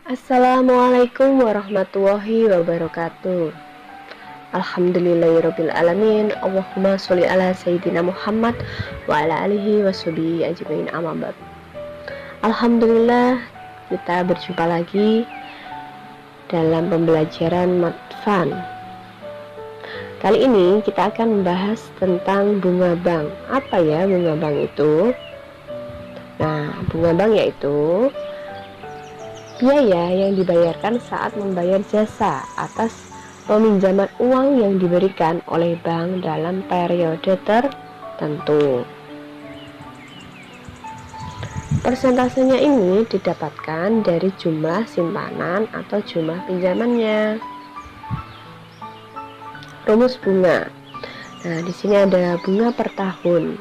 Assalamualaikum warahmatullahi wabarakatuh. Alhamdulillahirabbil alamin. Allahumma sholli ala sayyidina Muhammad wa ala alihi washabihi ajmain, amma ba'd. Alhamdulillah, kita berjumpa lagi dalam pembelajaran Madfan. Kali ini kita akan membahas tentang bunga bank. Apa ya bunga bank itu? Nah, bunga bank yaitu biaya yang dibayarkan saat membayar jasa atas peminjaman uang yang diberikan oleh bank dalam periode tertentu. Persentasenya ini didapatkan dari jumlah simpanan atau jumlah pinjamannya. Rumus bunga. Nah, di sini ada bunga per tahun.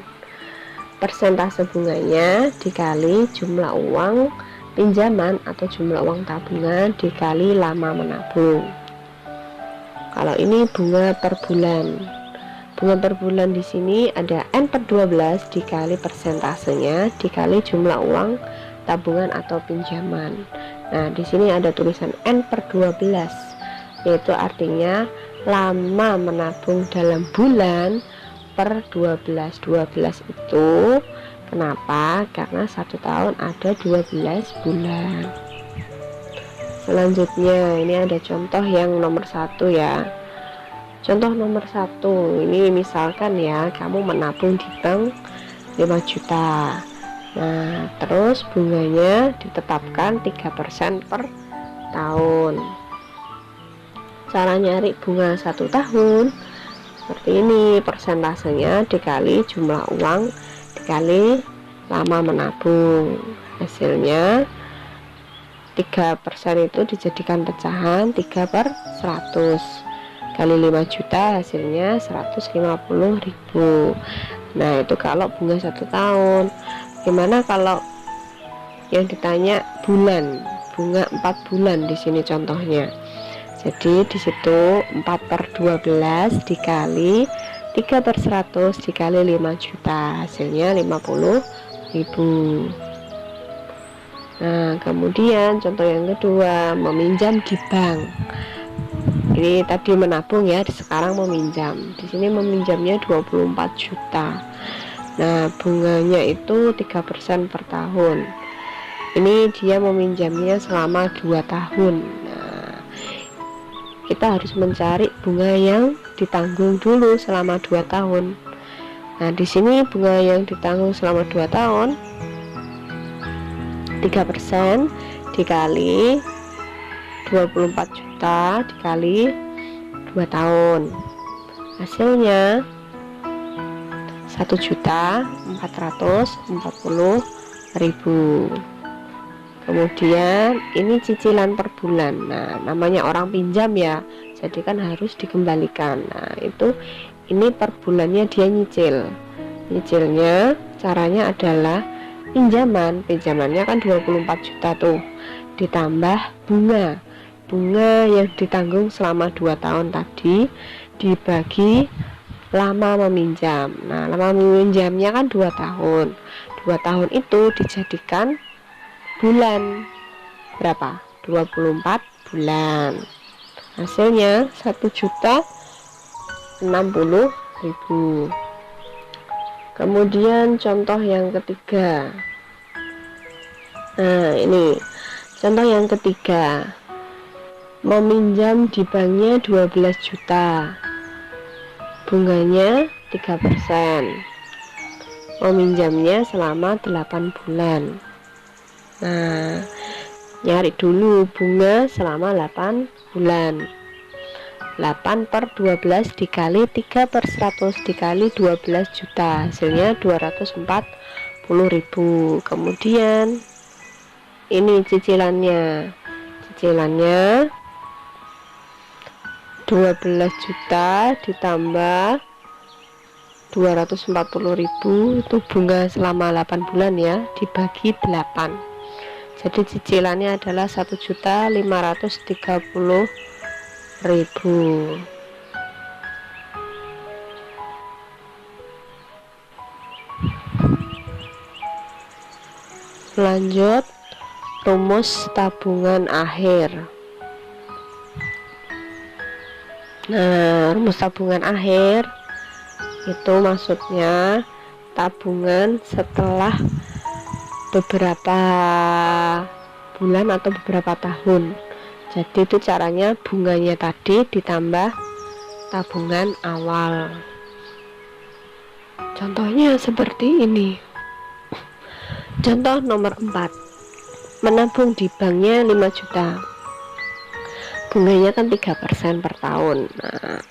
Persentase bunganya dikali jumlah uang pinjaman atau jumlah uang tabungan dikali lama menabung. Kalau ini bunga per bulan. Bunga per bulan di sini ada N/12 dikali persentasenya dikali jumlah uang tabungan atau pinjaman. Nah, di sini ada tulisan N/12, yaitu artinya lama menabung dalam bulan per 12. 12 itu kenapa? Karena 1 tahun ada 12 bulan. Selanjutnya ini ada contoh yang nomor 1 ya. Contoh nomor 1 ini misalkan ya, kamu menabung di bank 5 juta. Nah, terus bunganya ditetapkan 3% per tahun. Cara nyari bunga 1 tahun seperti ini, persentasenya dikali jumlah uang dikali lama menabung. Hasilnya 3% itu dijadikan pecahan 3/100 kali 5 juta, hasilnya 150.000. Nah, itu kalau bunga 1 tahun. Gimana kalau yang ditanya bulan? Bunga 4 bulan di sini contohnya. Jadi di situ 4/12 dikali 3/100 dikali 5 juta, hasilnya 50.000. Nah, kemudian contoh yang kedua, meminjam di bank. Ini tadi menabung ya, sekarang meminjam. Di sini meminjamnya 24 juta. Nah, bunganya itu 3% per tahun. Ini dia meminjamnya selama 2 tahun. Kita harus mencari bunga yang ditanggung dulu selama 2 tahun. Nah, di sini bunga yang ditanggung selama 2 tahun 3% dikali 24 juta dikali 2 tahun. Hasilnya 1.440.000. Kemudian ini cicilan per bulan. Nah, namanya orang pinjam ya, jadi kan harus dikembalikan. Nah, itu ini per bulannya dia nyicil. Nyicilnya caranya adalah pinjamannya kan 24 juta tuh, ditambah bunga yang ditanggung selama 2 tahun tadi dibagi lama meminjam. Nah, lama meminjamnya kan 2 tahun. 2 tahun itu dijadikan bulan berapa? 24 bulan. Hasilnya 1.060.000. Kemudian contoh yang ketiga. Nah, ini contoh yang ketiga. Meminjam di banknya 12 juta. Bunganya 3%. Meminjamnya selama 8 bulan. Nah, nyari dulu bunga selama 8 bulan. 8/12 dikali 3/100 dikali 12 juta, hasilnya 240.000. Kemudian ini cicilannya 12 juta ditambah 240.000 itu bunga selama 8 bulan ya, dibagi 8. Jadi cicilannya adalah 1.530.000. Lanjut rumus tabungan akhir. Nah, rumus tabungan akhir itu maksudnya tabungan setelah beberapa bulan atau beberapa tahun. Jadi itu caranya bunganya tadi ditambah tabungan awal. Contohnya seperti ini. Contoh nomor 4, menabung di banknya 5 juta, bunganya kan 3% per tahun. Nah,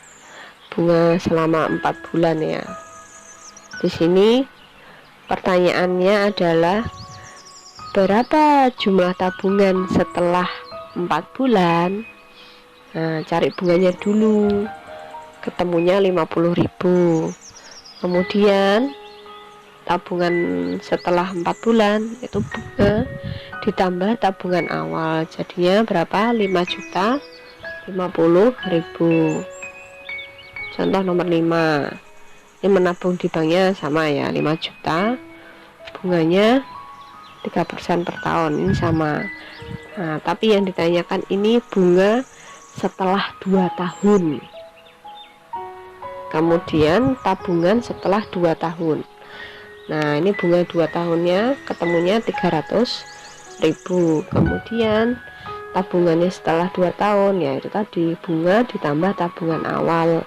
bunga selama 4 bulan ya. Di sini pertanyaannya adalah berapa jumlah tabungan setelah 4 bulan. Nah, cari bunganya dulu, ketemunya 50.000. Kemudian tabungan setelah 4 bulan itu bunga ditambah tabungan awal, jadinya berapa? 5.050.000. Contoh nomor 5, ini menabung di banknya sama ya, 5 juta, bunganya 3% per tahun, ini sama. Nah, tapi yang ditanyakan ini bunga setelah 2 tahun, kemudian tabungan setelah 2 tahun. Nah, ini bunga 2 tahunnya ketemunya 300.000. Kemudian tabungannya setelah 2 tahun, yaitu tadi bunga ditambah tabungan awal,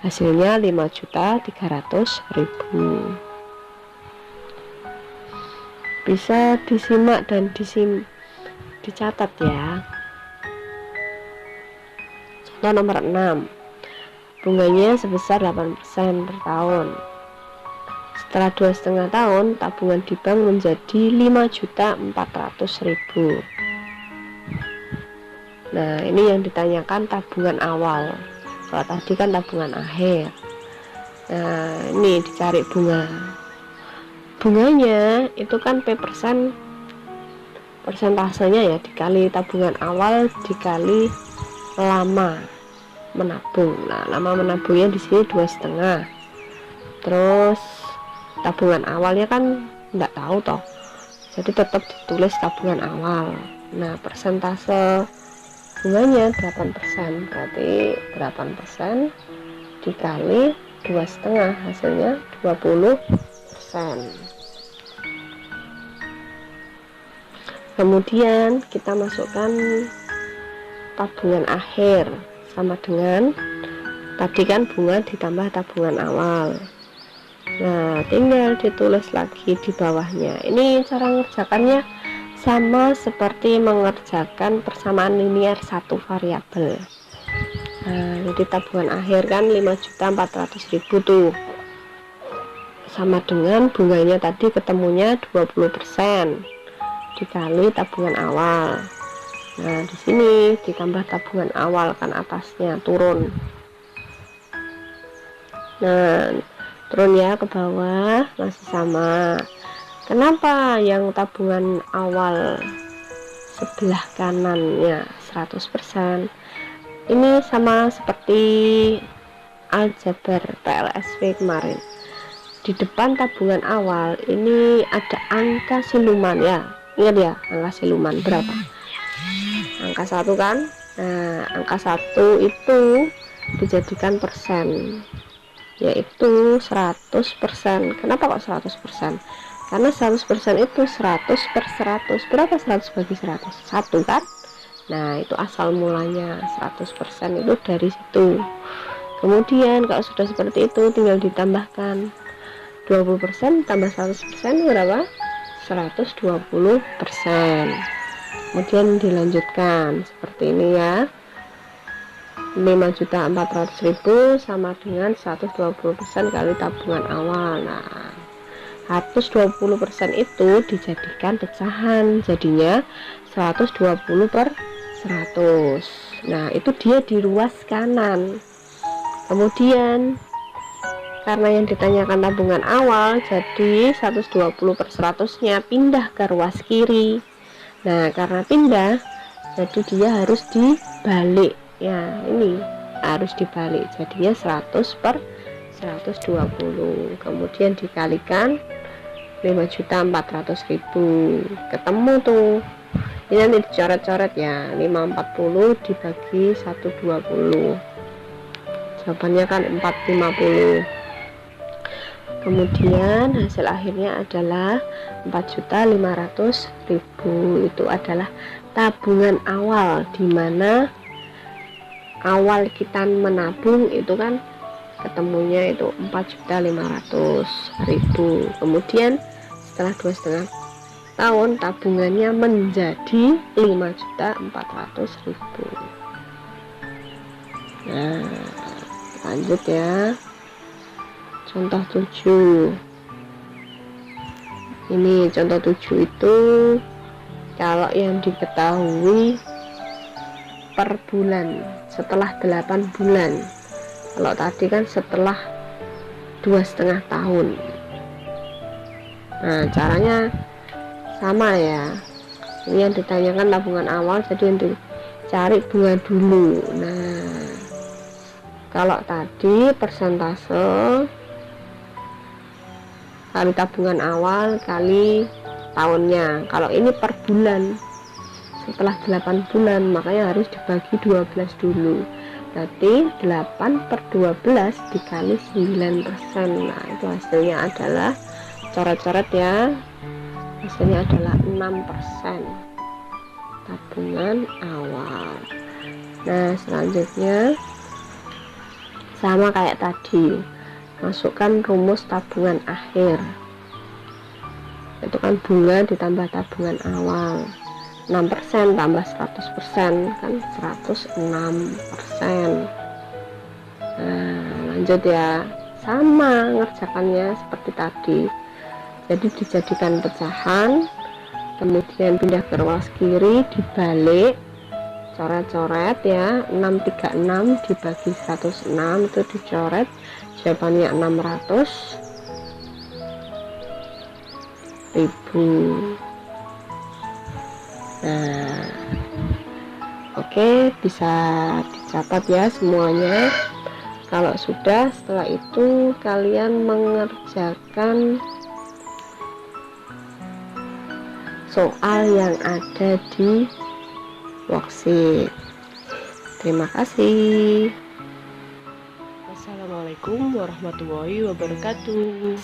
hasilnya 5.300.000. Bisa disimak dan dicatat ya. Contoh nomor 6, bunganya sebesar 8% per tahun. Setelah 2,5 tahun, tabungan di bank menjadi 5.400.000. Nah, ini yang ditanyakan tabungan awal. Kalau tadi kan tabungan akhir. Nah, ini dicari bunga. Bunganya itu kan persentasenya ya, dikali tabungan awal dikali lama menabung. Nah, lama menabungnya di sini 2,5. Terus tabungan awalnya kan enggak tahu toh, jadi tetap ditulis tabungan awal. Nah, persentase bunganya 8%, berarti 8% dikali 2,5, hasilnya 20%. Kemudian kita masukkan tabungan akhir, sama dengan tadi kan bunga ditambah tabungan awal. Nah, tinggal ditulis lagi di bawahnya. Ini cara mengerjakannya sama seperti mengerjakan persamaan linier satu variabel. Nah, jadi tabungan akhir kan 5.400.000 tuh, sama dengan bunganya tadi ketemunya 20% dikali tabungan awal. Nah, di sini ditambah tabungan awal kan atasnya turun. Nah, turun ya ke bawah, masih sama. Kenapa yang tabungan awal sebelah kanannya 100%? Ini sama seperti aljabar PLSW kemarin. Di depan tabungan awal ini ada angka siluman ya. Ingat ya, angka siluman berapa? Angka 1 kan? Nah, angka 1 itu dijadikan persen, yaitu 100%. Kenapa kok 100%? Karena 100% itu 100 per 100. Berapa 100 bagi 100? 1 kan? Nah, itu asal mulanya 100% itu dari situ. Kemudian kalau sudah seperti itu tinggal ditambahkan 20% tambah 100% berapa? 120%. Kemudian dilanjutkan seperti ini ya. 5.400.000 sama dengan 120% kali tabungan awal. Nah, 120% itu dijadikan pecahan, jadinya 120 per 100. Nah, itu dia di ruas kanan. Kemudian karena yang ditanyakan tabungan awal, jadi 120 per 100 nya pindah ke ruas kiri. Nah, karena pindah, jadi dia harus dibalik ya, ini harus dibalik, jadinya 100 per 120, kemudian dikalikan 5.400.000, ketemu tuh Ini nanti dicoret-coret ya, 540 dibagi 120, jawabannya kan 450. Kemudian hasil akhirnya adalah 4.500.000. Itu adalah tabungan awal, dimana awal kita menabung itu kan ketemunya itu 4.500.000. Kemudian setelah 2,5 tahun tabungannya menjadi 5.400.000. Nah, lanjut ya. Contoh 7. Ini contoh 7 itu kalau yang diketahui per bulan setelah 8 bulan. Kalau tadi kan setelah 2,5 tahun. Nah, caranya sama ya. Ini yang ditanyakan tabungan awal, jadi yang dicari bunga dulu. Nah, kalau tadi persentase kali tabungan awal kali tahunnya, kalau ini per bulan setelah 8 bulan, makanya harus dibagi 12 dulu. Berarti 8 per 12 dikali 9%. Nah, itu hasilnya adalah, coret-coret ya, hasilnya adalah 6% tabungan awal. Nah, selanjutnya sama kayak tadi, masukkan rumus tabungan akhir. Itu kan bunga ditambah tabungan awal, 6% tambah 100% kan 106%. Nah, lanjut ya, sama ngerjakannya seperti tadi. Jadi dijadikan pecahan, kemudian pindah ke ruas kiri, dibalik, coret-coret ya, 636 dibagi 106 itu dicoret, jawabannya 600.000. Nah, oke, bisa dicatat ya semuanya. Kalau sudah, setelah itu kalian mengerjakan soal yang ada di worksheet. Terima kasih. Wassalamualaikum warahmatullahi wabarakatuh.